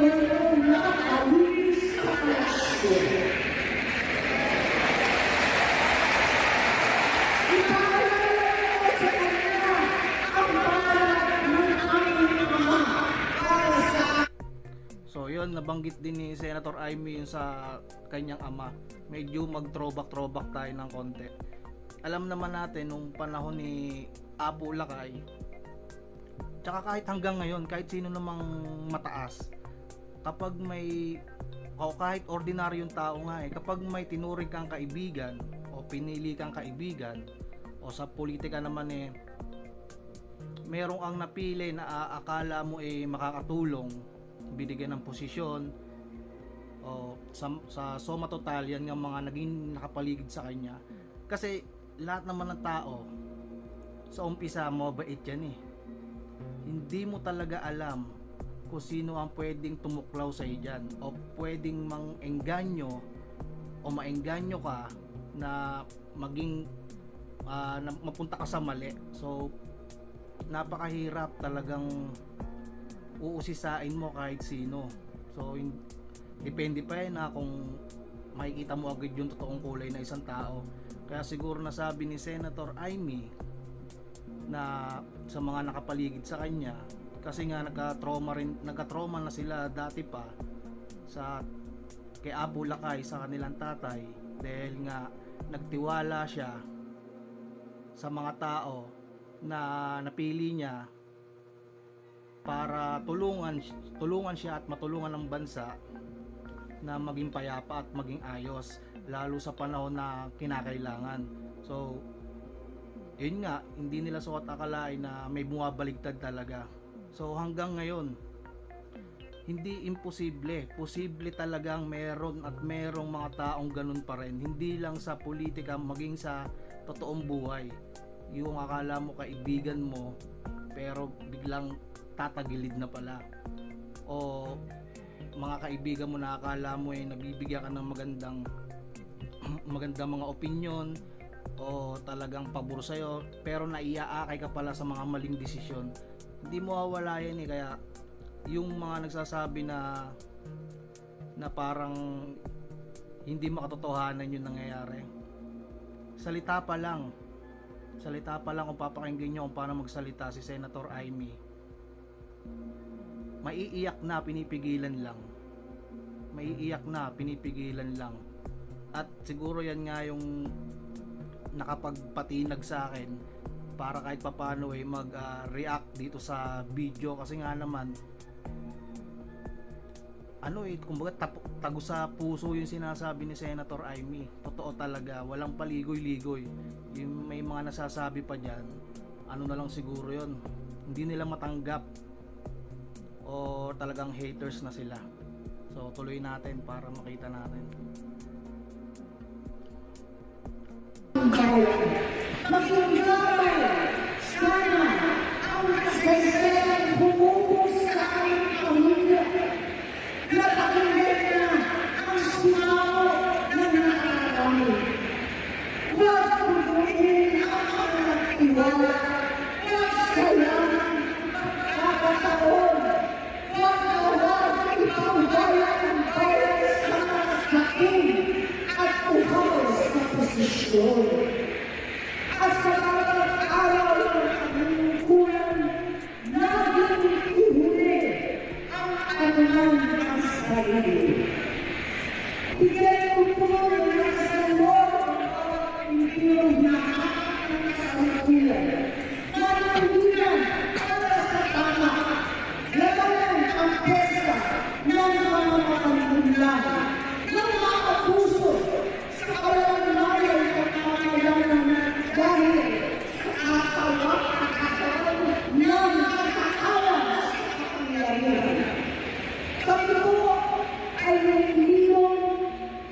mayroong nakakawin sa palasyo. Ipaalala sa kanya ang pangalan ng aming Ama para sa... So yun, nabanggit din ni Senator Amy yun sa kanyang ama. Medyo mag-throwback tayo ng konti. Alam naman natin nung panahon ni Abu Lakay, tsaka kahit hanggang ngayon, kahit sino namang mataas, kapag may, o kahit ordinaryong tao nga kapag may tinuring kang kaibigan o pinili kang kaibigan, o sa politika naman merong ang napili na akala mo makakatulong, binigyan ng posisyon, o sa soma total yan ng mga naging nakapaligid sa kanya. Kasi lahat naman ng tao sa umpisa mabait yan hindi mo talaga alam kung sino ang pwedeng tumuklaw sa iyo dyan, o pwedeng mang-engganyo o maengganyo ka na maging na mapunta ka sa mali. So napakahirap talagang uusisain mo kahit sino. So depende pa yan kung makikita mo agad yung totoong kulay na isang tao. Kaya siguro nasabi ni Senator Amy na sa mga nakapaligid sa kanya, kasi nga nagka-trauma na sila dati pa sa kay Abu Lakay, sa kanilang tatay, dahil nga nagtiwala siya sa mga tao na napili niya para tulungan siya at matulungan ng bansa na maging payapa at maging ayos, lalo sa panahon na kinakailangan. So yun nga, hindi nila sukat akalain na may bumabaligtad talaga. So hanggang ngayon, hindi imposible, posible talagang meron at merong mga taong ganun pa rin, hindi lang sa politika, maging sa totoong buhay. Yung akala mo kaibigan mo pero biglang tatagilid na pala, o mga kaibigan mo na akala mo nabibigyan ka ng magandang mga opinion o talagang pabor sa'yo, pero naiaakay ka pala sa mga maling desisyon. Hindi mo mawawala yan kaya yung mga nagsasabi na parang hindi makatotohanan yung nangyayari, salita pa lang kung papakinggan nyo kung paano magsalita si Senator Amy, maiiyak na, pinipigilan lang. At siguro yan nga yung nakapagpatinag sa akin para kahit papano mag-react dito sa video, kasi nga naman kumbaga tago sa puso yung sinasabi ni Senator Amy. Totoo talaga, walang paligoy-ligoy. Yung may mga nasasabi pa dyan, na lang siguro yon, hindi nila matanggap o talagang haters na sila. So tuloy natin para makita natin. Maghintay sana ang kasaysayan bumubog sa aming pamilya. Napakinggan na ang sumawo ng nakarami. Huwag pupunin ang aming tiwala. Huwag sayangan pagkakataon. Huwag ipangbayan ang bayan sa mga sakin at uhaw sa posisyon. At sa bawat araw ng panunungkulan, laging ihuli ang anuman ng sarili. Bigay ko po ng nasa loob ang bawat impirong nakakang sa kalukulan. Manungulan para sa tama. Labanan ang pesta ng mga mapanungulan, ng mga puso sa kawalan-mayan at pangalanan dahil sa katawag at katawan ng nakakawan sa kapangyarihan. Kami po ay lumilong,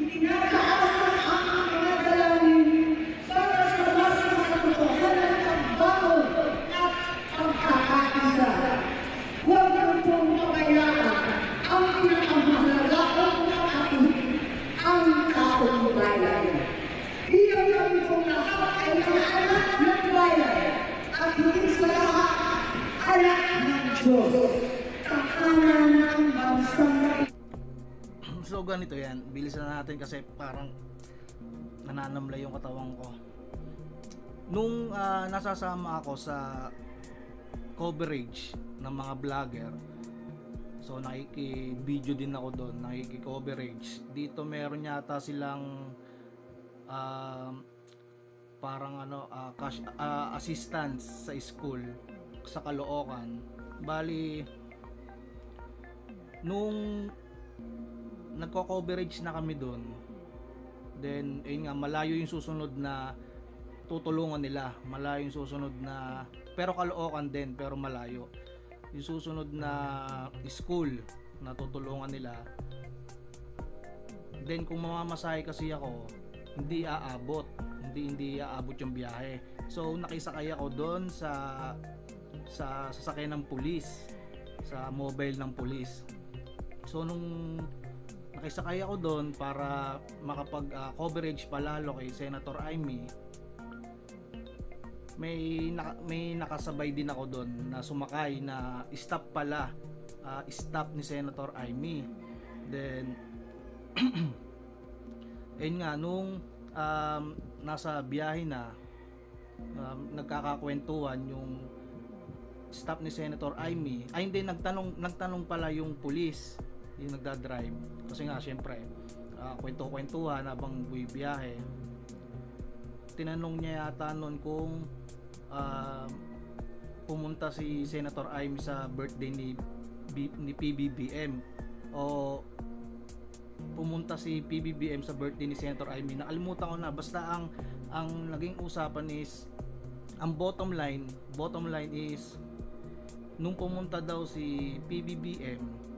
itinataas ang aming mga dalangin para sa mas makatotohanan ng bago at pagkakaisa. Huwag niyo pong pabayaan ang pinakamahalagang kapatid, ang taong bayan. Bilang kami pong lahat ay mga anak ng bayan at higit sa lahat, anak ng Diyos. Tahanan ng bansang So ganito yan, bilisan na natin kasi parang nananamlay yung katawan ko. Nung nasasama ako sa coverage ng mga vlogger, so nakiki-video din ako doon, nakiki-coverage. Dito meron yata silang parang cash assistance sa school sa Caloocan. Bali nung nagko-coverage na kami doon, then ayun nga, malayo yung susunod na tutulungan nila, malayo yung susunod na, pero Caloocan din, pero malayo yung susunod na school na tutulungan nila. Then kung mamamasahe kasi ako, hindi aabot yung biyahe. So nakisakay ako doon sa sasakyan ng pulis, sa mobile ng pulis. So nung nakisakay ako doon para makapag coverage palalo kay Senator Amy, may nakasabay din ako doon na sumakay na staff pala, staff ni Senator Amy. Then ayun nga, nung nasa biyahe na, nagkakakwentuhan yung staff ni Senator Amy. Ay hindi, nagtanong pala yung pulis, yung nagdadrive, kasi nga syempre kwento-kwentuhan habang biyahe. Tinanong niya yata noon kung pumunta si Senator Amy sa birthday ni PBBM, o pumunta si PBBM sa birthday ni Senator Amy. Nakalimutan ko na, basta ang naging usapan is, ang bottom line is, nung pumunta daw si PBBM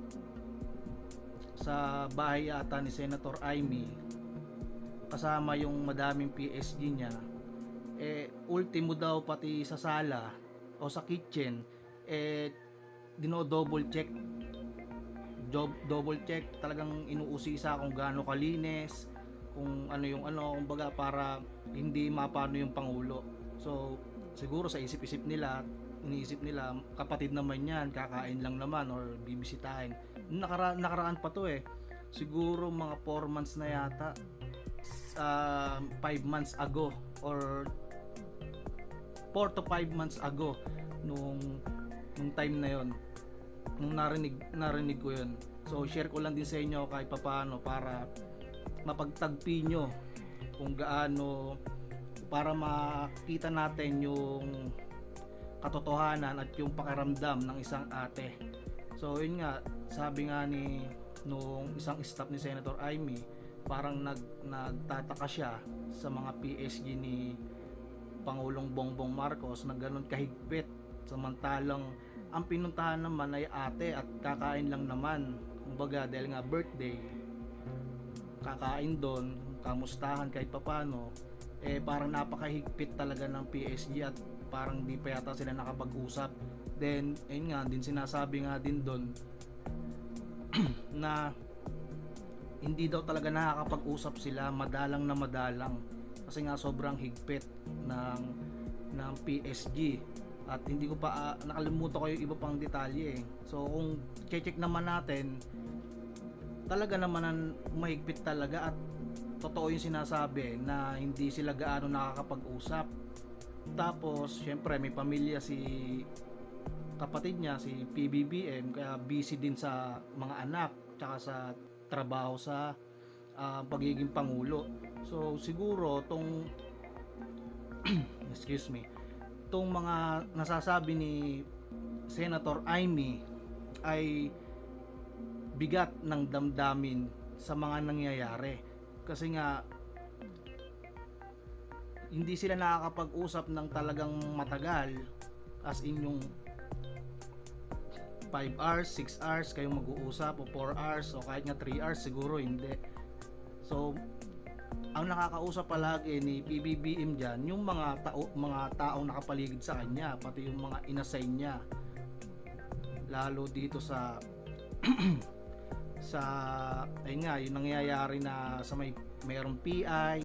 sa bahay ata ni Senator Amy, kasama yung madaming PSG niya, ultimo daw pati sa sala o sa kitchen, double check, talagang inuusisa kung gaano kalinis, kung ano yung kumbaga, para hindi mapano yung Pangulo. So siguro sa iniisip nila, kapatid naman yan, kakain lang naman or bibisitahin. Nakaraan pa to siguro mga 4 months na yata, 5 months ago, or 4 to 5 months ago, nung time na yon, nung narinig ko yun. So share ko lang din sa inyo kahit papaano, para mapagtagpi nyo kung gaano, para makita natin yung katotohanan at yung pakiramdam ng isang ate. So yun nga, sabi nga nung isang staff ni Senator Amy, parang nagtataka siya sa mga PSG ni Pangulong Bongbong Marcos na ganun kahigpit, samantalang ang pinuntahan naman ay ate at kakain lang naman. Kumbaga, dahil nga birthday, kakain doon, kamustahan kahit papano, parang napakahigpit talaga ng PSG at parang di pa yata sila nakapag-usap. Then ayun nga din, sinasabi nga din doon na hindi daw talaga nakakapag-usap sila, madalang na madalang, kasi nga sobrang higpit ng PSG. At hindi ko pa nakalimutan ko yung iba pang detalye. So kung check naman natin, talaga naman mahigpit talaga, at totoo yung sinasabi na hindi sila gaano nakakapag-usap. Tapos syempre may pamilya si kapatid niya, si PBBM, kaya busy din sa mga anak tsaka sa trabaho sa pagiging pangulo. So siguro tong excuse me, tong mga nasasabi ni Senator Amy ay bigat ng damdamin sa mga nangyayari, kasi nga hindi sila nakakapag-usap ng talagang matagal, as in yung 5 hours, 6 hours kayong mag-uusap, o 4 hours, o kahit nga 3 hours siguro hindi. So ang nakakausap palagi ni PBBM dyan, yung mga taong nakapaligid sa kanya, pati yung mga inassign niya, lalo dito sa ayun nga, yung nangyayari na sa mayroong PI,